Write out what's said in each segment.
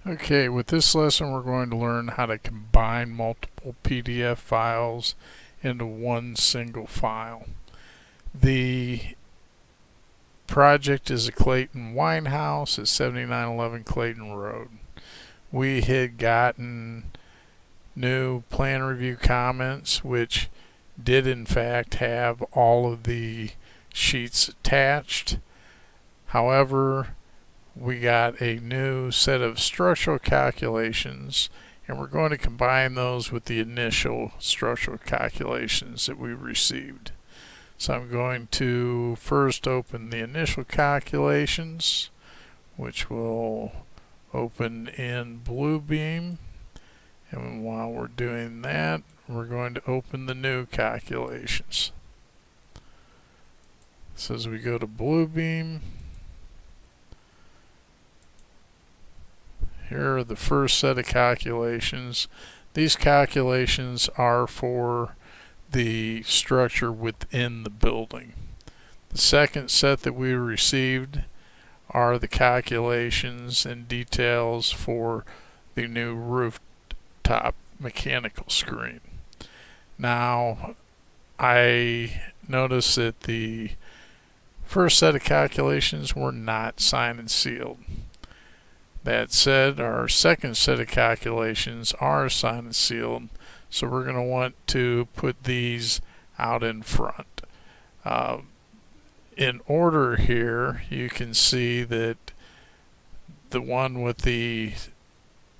Okay, with this lesson we're going to learn how to combine multiple PDF files into one single file. The project is a Clayton wine house at 7911 Clayton Road. We had gotten new plan review comments which did in fact have all of the sheets attached. However, we got a new set of structural calculations, and we're going to combine those with the initial structural calculations that we received. So I'm going to first open the initial calculations, which will open in Bluebeam, and while we're doing that, we're going to open the new calculations. So as we go to Bluebeam, here are the first set of calculations. These calculations are for the structure within the building. The second set that we received are the calculations and details for the new rooftop mechanical screen. Now, I noticed that the first set of calculations were not signed and sealed. That said, our second set of calculations are signed and sealed, so we're going to want to put these out in front. In order here, you can see that the one with the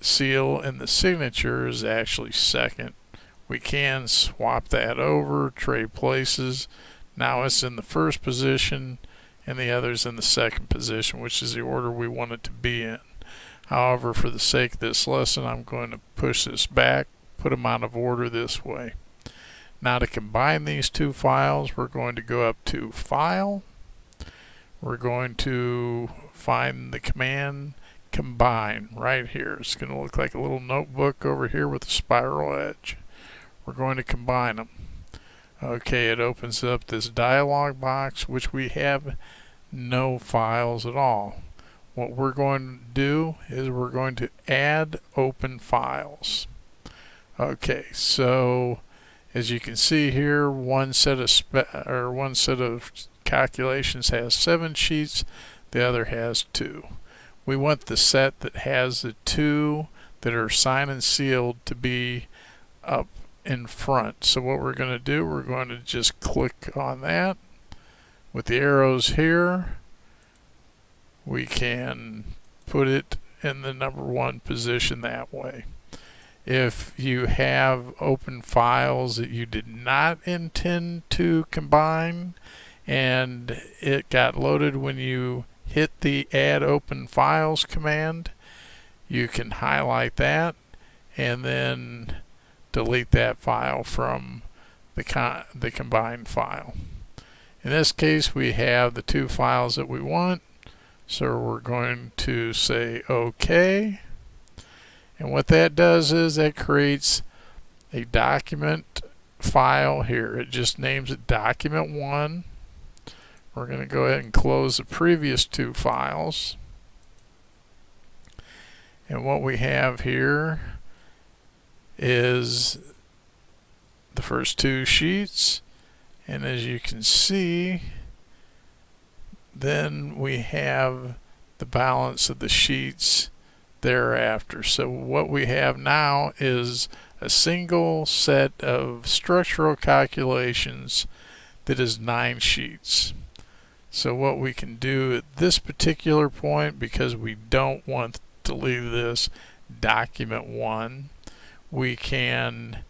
seal and the signature is actually second. We can swap that over, trade places. Now it's in the first position and the other's in the second position, which is the order we want it to be in. However, for the sake of this lesson, I'm going to push this back, put them out of order this way. Now to combine these two files, we're going to go up to File. We're going to find the command Combine right here. It's going to look like a little notebook over here with a spiral edge. We're going to combine them. Okay, it opens up this dialog box, which we have no files at all. What we're going to do is we're going to add open files. Okay, so as you can see here, one set of calculations has 7 sheets, the other has 2. We want the set that has the 2 that are signed and sealed to be up in front. So what we're going to do, we're going to just click on that with the arrows here. We can put it in the number 1 position that way. If you have open files that you did not intend to combine and it got loaded when you hit the Add Open Files command, you can highlight that and then delete that file from the combined file. In this case, we have the 2 files that we want. So we're going to say OK, and what that does is that creates a document file here. It just names it document 1. We're going to go ahead and close the previous 2 files, and what we have here is the first 2 sheets, and as you can see, then we have the balance of the sheets thereafter. So what we have now is a single set of structural calculations that is 9 sheets. So what we can do at this particular point, because we don't want to leave this document 1, we can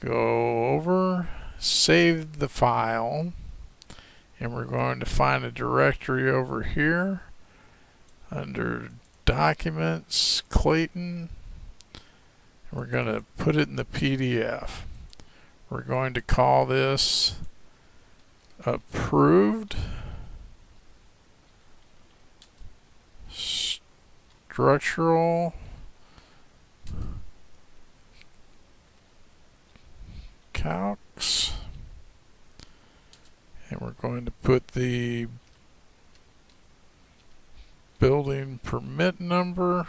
go over, save the file, and we're going to find a directory over here under Documents, Clayton. We're going to put it in the PDF. We're going to call this Approved Structural Calcs. And we're going to put the building permit number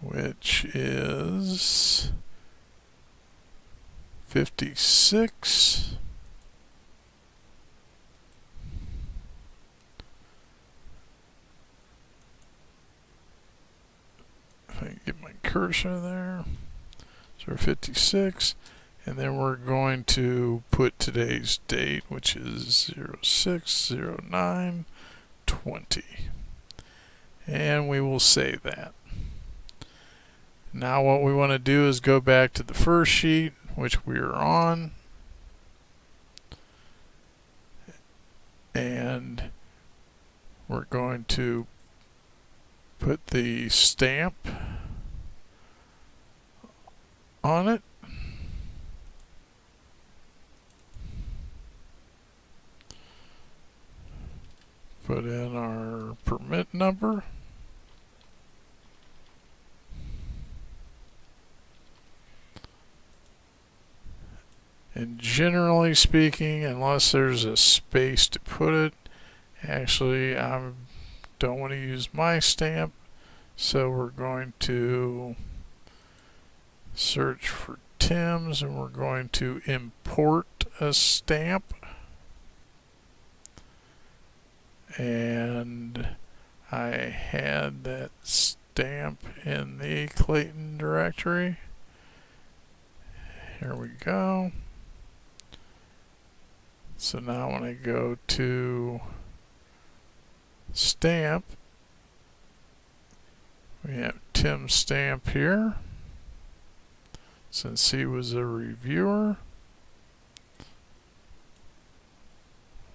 which is 56. If I can get my cursor there. So 56. And then we're going to put today's date, which is 06/09/20. And we will save that. Now what we want to do is go back to the first sheet, which we are on. And we're going to put the stamp on it. Put in our permit number. And generally speaking, unless there's a space to put it, actually I don't want to use my stamp, so we're going to search for Tim's and we're going to import a stamp. And I had that stamp in the Clayton directory. Here we go. So now when I go to stamp, we have Tim's stamp here. Since he was a reviewer.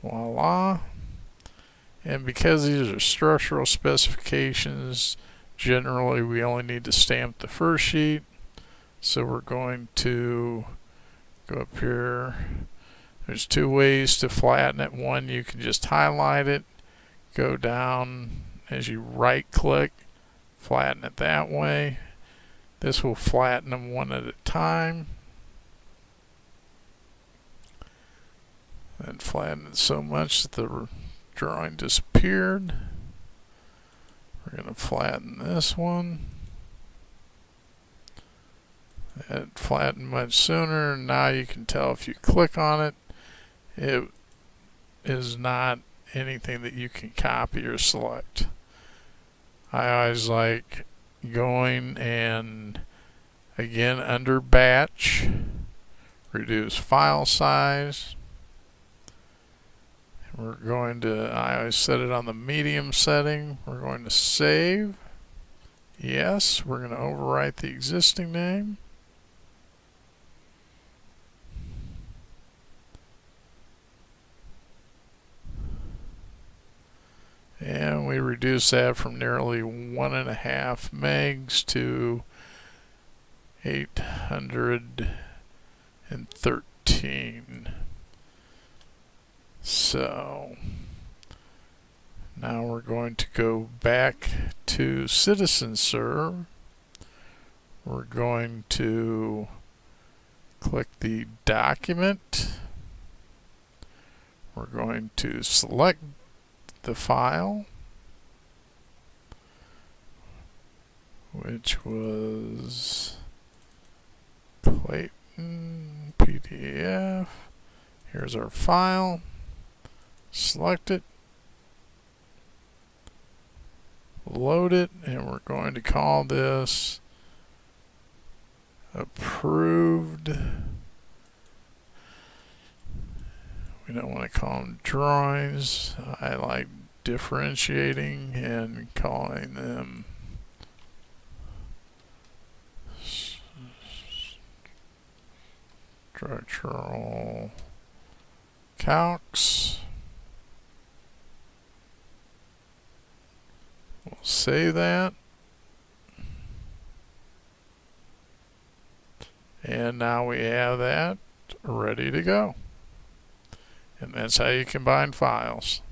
Voila. And because these are structural specifications, generally we only need to stamp the first sheet. So we're going to go up here. There's two ways to flatten it. One, you can just highlight it, go down as you right click, flatten it that way. This will flatten them one at a time. And flatten it so much that the drawing disappeared. We're going to flatten this one. It flattened much sooner. Now you can tell if you click on it, it is not anything that you can copy or select. I always like going and again under batch, reduce file size. We're going to, I always set it on the medium setting. We're going to save. Yes, we're going to overwrite the existing name. And we reduce that from nearly 1.5 megs to 813. So now we're going to go back to Citizen Serve. We're going to click the document. We're going to select the file, which was Clayton PDF. Here's our file. Select it, load it, and we're going to call this approved. We don't want to call them drawings. I like differentiating and calling them structural calcs. We'll save that. And now we have that ready to go. And that's how you combine files.